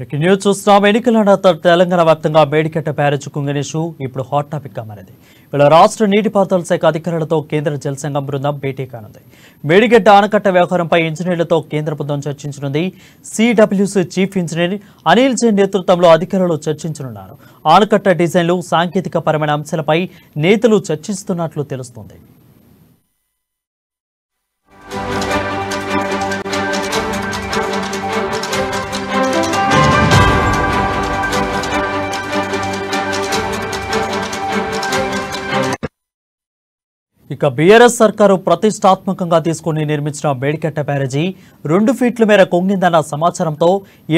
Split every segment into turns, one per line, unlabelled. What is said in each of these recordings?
Breaking news చూస్తున్నాం. ఎన్నికల తెలంగాణ వ్యాప్తంగా మేడిగడ్డ బ్యారేజ్ కుంగిన ఇష్యూ ఇప్పుడు హాట్ టాపిక్ గా మారింది. ఇలా రాష్ట్ర నీటిపారుదల శాఖ అధికారులతో కేంద్ర జల సంఘం బృందం భేటీ కానుంది. మేడిగడ్డ ఆనకట్ట వ్యవహారంపై ఇంజనీర్లతో కేంద్ర బృందం చర్చించనుంది. CWC chief engineer Anil Jain నేతృత్వంలో అధికారులు చర్చించనున్నారు. ఆనకట్ట డిజైన్లు, సాంకేతిక పరమైన అంశాలపై నేతలు చర్చిస్తున్నట్లు తెలుస్తోంది. ఇక బీఆర్ఎస్ సర్కారు ప్రతిష్టాత్మకంగా తీసుకుని నిర్మించిన మేడిగడ్డ బ్యారేజీ 2 ఫీట్ల మేర కుంగిందన్న సమాచారంతో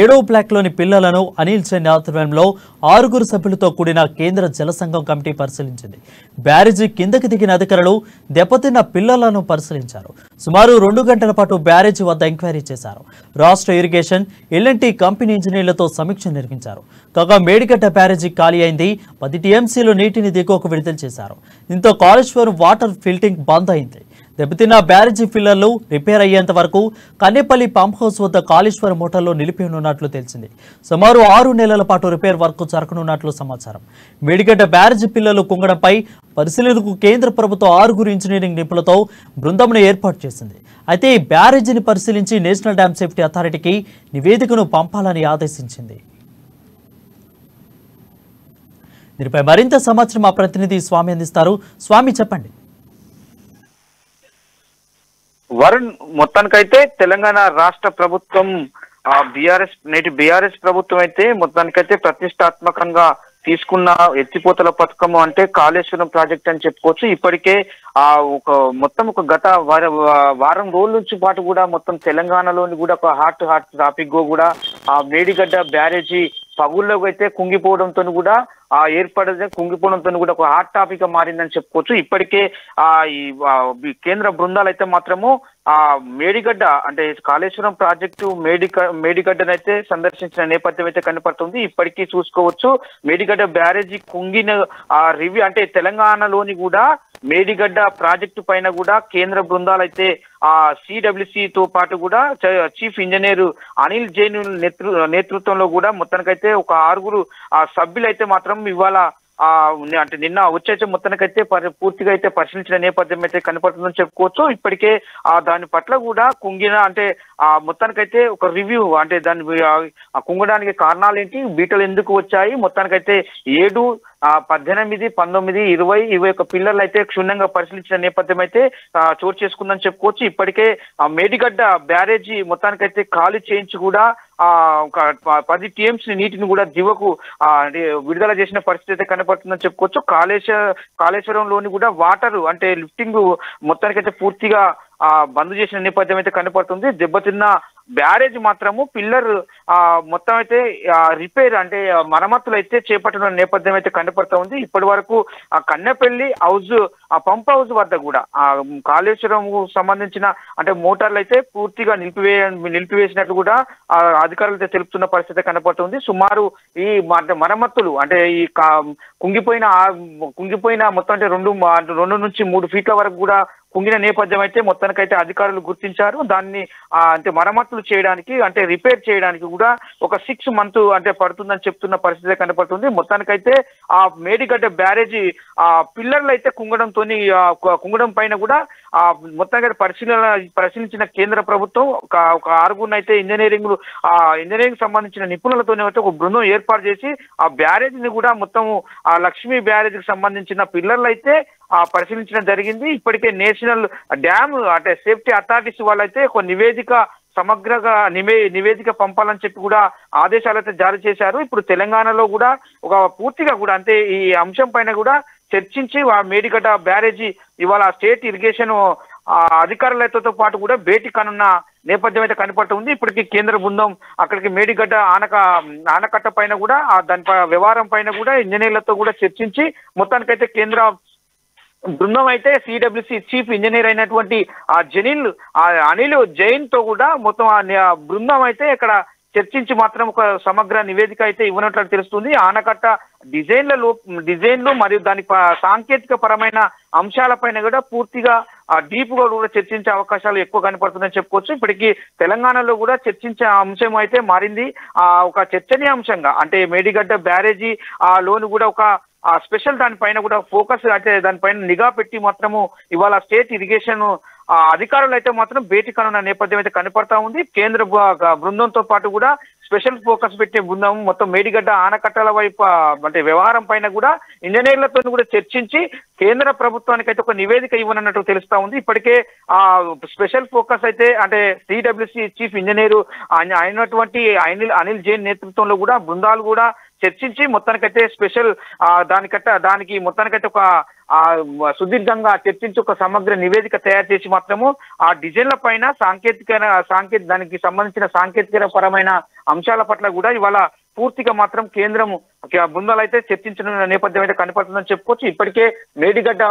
7వ బ్లాక్లోని పిల్లలను అనిల్ జైన్ ఆధ్వర్యంలో 6 సభ్యులతో కూడిన కేంద్ర జల సంఘం కమిటీ పరిశీలించింది. బ్యారేజీ కిందకి దిగిన అధికారులు దెబ్బతిన్న పిల్లలను పరిశీలించారు. సుమారు 2 గంటల పాటు బ్యారేజీ వద్ద ఎంక్వైరీ చేశారు. రాష్ట్ర ఇరిగేషన్, ఎల్ఎన్టీ కంపెనీ ఇంజనీర్లతో సమీక్ష నిర్వహించారు. కాగా మేడిగడ్డ బ్యారేజీ ఖాళీ అయింది. 10 టీఎంసీలు నీటిని దిగువకు విడుదల చేశారు. దీంతో కాళేశ్వరం వాటర్ ఫిల్టింగ్ బంద్ అయింది. దెబ్బతిన్న బ్యారేజీ ఫిల్లర్లు రిపేర్ అయ్యేంత వరకు కన్నెపల్లి పంప్ హౌస్ వద్ద కాళేశ్వరం మోటార్లో నిలిపినున్నట్లు తెలిసింది. సుమారు 6 నెలల పాటు రిపేర్ వర్క్ జరగనున్నట్లు సమాచారం. మేడిగడ్డ బ్యారేజీ పిల్లలు కుంగడంపై పరిశీలనకు కేంద్ర ప్రభుత్వం 6 ఇంజనీరింగ్ నిపుణులతో బృందంను ఏర్పాటు చేసింది. అయితే ఈ బ్యారేజీని పరిశీలించి నేషనల్ డ్యామ్ సేఫ్టీ అథారిటీకి నివేదికను పంపాలని ఆదేశించింది. దీనిపై మరింత సమాచారం మా ప్రతినిధి స్వామి అందిస్తారు. స్వామి, చెప్పండి.
వరుణ్, మొత్తానికైతే తెలంగాణ రాష్ట్ర ప్రభుత్వం బీఆర్ఎస్ ప్రభుత్వం అయితే మొత్తానికైతే ప్రతిష్టాత్మకంగా తీసుకున్న ఎత్తిపోతల పథకం అంటే కాళేశ్వరం ప్రాజెక్ట్ అని చెప్పుకోవచ్చు. ఇప్పటికే ఒక గత వారం రోజుల నుంచి పాటు కూడా మొత్తం తెలంగాణలోని కూడా ఒక హాట్ టాపిక్ కూడా ఆ మేడిగడ్డ బ్యారేజీ పగుల్లోకి అయితే కుంగిపోవడంతో కూడా కుంగిపోవడంతో కూడా ఒక హాట్ టాపిక్ గా మారిందని చెప్పుకోవచ్చు. ఇప్పటికే ఈ కేంద్ర బృందాలు అయితే మాత్రము మేడిగడ్డ అంటే కాళేశ్వరం ప్రాజెక్టు మేడిగడ్డనైతే సందర్శించిన నేపథ్యం అయితే కనపడుతుంది. ఇప్పటికీ చూసుకోవచ్చు మేడిగడ్డ బ్యారేజీ కుంగిన రివ్యూ అంటే తెలంగాణలోని కూడా మేడిగడ్డ ప్రాజెక్టు పైన కూడా కేంద్ర బృందాలు అయితే సిడబ్ల్యూసీతో పాటు కూడా చీఫ్ ఇంజనీర్ అనిల్ జైన్ నేతృత్వంలో కూడా మొత్తానికైతే ఒక 6 సభ్యులు అయితే మాత్రం ఇవాళ అంటే నిన్న వచ్చే మొత్తానికైతే పూర్తిగా అయితే పరిశీలించిన నేపథ్యం అయితే కనపడుతుందని చెప్పుకోవచ్చు. ఇప్పటికే దాని పట్ల కూడా కుంగిన అంటే మొత్తానికైతే ఒక రివ్యూ అంటే దాన్ని కుంగడానికి కారణాలు ఏంటి, బీటలు ఎందుకు వచ్చాయి, మొత్తానికైతే 7, 18, 19, 20, 21 పిల్లర్లు అయితే క్షుణ్ణంగా పరిశీలించిన నేపథ్యం అయితే చోటు చేసుకుందని చెప్పుకోవచ్చు. ఇప్పటికే మేడిగడ్డ బ్యారేజీ మొత్తానికైతే ఖాళీ చేయించి కూడా ఒక 10 టీఎంసీ నీటిని కూడా దివకు విడుదల చేసిన పరిస్థితి అయితే కనపడుతుందని చెప్పుకోవచ్చు. కాళేశ్వరంలోని కూడా వాటర్ అంటే లిఫ్టింగ్ మొత్తానికైతే పూర్తిగా బంద్ చేసిన నేపథ్యం అయితే కనపడుతుంది. దెబ్బతిన్న బ్యారేజ్ మాత్రము పిల్లర్ మొత్తం అయితే రిపేర్ అంటే మరమ్మతులు అయితే చేపట్టిన నేపథ్యం అయితే కనపడుతూ ఉంది. ఇప్పటి వరకు కన్నెపల్లి హౌస్ పంప్ హౌస్ వద్ద కూడా కాళేశ్వరం సంబంధించిన అంటే మోటార్లు అయితే పూర్తిగా నిలిపివేసినట్లు కూడా అధికారులు అయితే తెలుపుతున్న పరిస్థితి కనపడుతుంది. సుమారు ఈ మరమ్మతులు అంటే ఈ కుంగిపోయిన మొత్తం అంటే 2 నుంచి 3 ఫీట్ల వరకు కూడా కుంగిన నేపథ్యం అయితే మొత్తానికైతే అధికారులు గుర్తించారు. దాన్ని అంటే మరమ్మతులు చేయడానికి అంటే రిపేర్ చేయడానికి కూడా ఒక 6 months అంటే పడుతుందని చెప్తున్న పరిస్థితి కనపడుతుంది. మొత్తానికైతే ఆ మేడిగడ్డ బ్యారేజీ పిల్లర్లు అయితే కుంగడం పైన కూడా మొత్తానికి పరిశీలించిన కేంద్ర ప్రభుత్వం ఒక 6 అయితే ఇంజనీరింగ్ సంబంధించిన నిపుణులతోనే అయితే ఒక బృందం ఏర్పాటు చేసి ఆ బ్యారేజీని కూడా మొత్తం లక్ష్మీ బ్యారేజీకి సంబంధించిన పిల్లర్లు అయితే పరిశీలించడం జరిగింది. ఇప్పటికే నేషనల్ డ్యామ్ అంటే సేఫ్టీ అథారిటీస్ వాళ్ళైతే ఒక సమగ్రంగా నివేదిక పంపాలని చెప్పి కూడా ఆదేశాలు అయితే జారీ చేశారు. ఇప్పుడు తెలంగాణలో కూడా ఒక పూర్తిగా కూడా అంటే ఈ అంశం పైన కూడా చర్చించి మేడిగడ్డ బ్యారేజీ ఇవాళ స్టేట్ ఇరిగేషన్ అధికారులతో పాటు కూడా భేటీ కానున్న నేపథ్యం అయితే కనపడుతుంది. ఇప్పటికీ కేంద్ర బృందం అక్కడికి మేడిగడ్డ ఆనకట్ట పైన కూడా దాని వ్యవహారం పైన కూడా ఇంజనీర్లతో కూడా చర్చించి మొత్తానికైతే కేంద్ర బృందం అయితే సిడబ్ల్యూసీ చీఫ్ ఇంజనీర్ అయినటువంటి అనిల్ జైన్ తో కూడా మొత్తం బృందం అయితే ఇక్కడ చర్చించి మాత్రం ఒక సమగ్ర నివేదిక అయితే ఇవ్వనట్లు తెలుస్తుంది. ఆనకట్ట డిజైన్లు మరియు దాని సాంకేతిక పరమైన అంశాలపైన కూడా పూర్తిగా డీప్ గా కూడా చర్చించే అవకాశాలు ఎక్కువ కనపడుతుందని చెప్పుకోవచ్చు. ఇప్పటికీ తెలంగాణలో కూడా చర్చించే అంశం అయితే మారింది. ఒక చర్చనీయాంశంగా అంటే మేడిగడ్డ బ్యారేజీ లోను కూడా ఒక స్పెషల్ దానిపైన కూడా ఫోకస్ అంటే దానిపైన నిఘా పెట్టి మాత్రము ఇవాళ స్టేట్ ఇరిగేషన్ అధికారులు అయితే మాత్రం భేటీ కానున్న నేపథ్యం అయితే కనపడతా ఉంది. కేంద్ర బృందంతో పాటు కూడా స్పెషల్ ఫోకస్ పెట్టే బృందం మొత్తం మేడిగడ్డ ఆనకట్టల వైపు అంటే వ్యవహారం పైన కూడా ఇంజనీర్లతో కూడా చర్చించి కేంద్ర ప్రభుత్వానికి అయితే ఒక నివేదిక ఇవ్వనున్నట్టు తెలుస్తా ఉంది. ఇప్పటికే స్పెషల్ ఫోకస్ అయితే అంటే సిడబ్ల్యూసి చీఫ్ ఇంజనీరు అయినటువంటి అనిల్ జైన్ నేతృత్వంలో కూడా బృందాలు కూడా చర్చించి మొత్తానికైతే స్పెషల్ దానికి మొత్తానికైతే ఒక సుదీర్ఘంగా చర్చించి ఒక సమగ్ర నివేదిక తయారు చేసి మాత్రము ఆ డిజైన్ల పైన దానికి సంబంధించిన సాంకేతిక పరమైన అంశాల పట్ల కూడా ఇవాళ పూర్తిగా మాత్రం కేంద్రం బృందాలు అయితే చర్చించిన నేపథ్యం అయితే కనపడుతుందని చెప్పుకోవచ్చు. ఇప్పటికే మేడిగడ్డ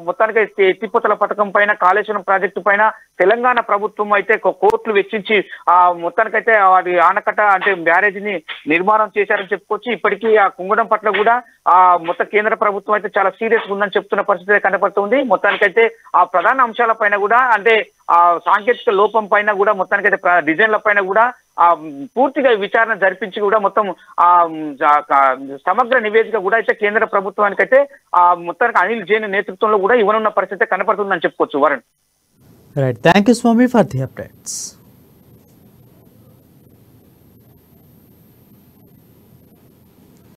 మొత్తానికి ఎత్తిపోతల పథకం పైన కాళేశ్వరం ప్రాజెక్టు పైన తెలంగాణ ప్రభుత్వం అయితే కోర్టులు వెచ్చించి మొత్తానికైతే వాటి ఆనకట్ట అంటే బ్యారేజీని నిర్మాణం చేశారని చెప్పుకోవచ్చు. ఇప్పటికీ ఆ కుంగడం పట్ల కూడా మొత్తం కేంద్ర ప్రభుత్వం అయితే చాలా సీరియస్ ఉందని చెప్తున్న పరిస్థితి కనపడుతుంది. మొత్తానికైతే ఆ ప్రధాన అంశాల పైన కూడా అంటే ఆ సాంకేతిక లోపం పైన కూడా మొత్తానికైతే డిజైన్ల పైన కూడా పూర్తిగా విచారణ జరిపించి కూడా మొత్తం సమగ్ర నివేదిక కూడా అయితే కేంద్ర ప్రభుత్వానికి అయితే మొత్తానికి అనిల్ జైన్ నేతృత్వంలో కూడా ఇవ్వనున్న పరిస్థితి కనపడుతుందని చెప్పుకోవచ్చు. Varun,
right, thank you Swamy for the updates.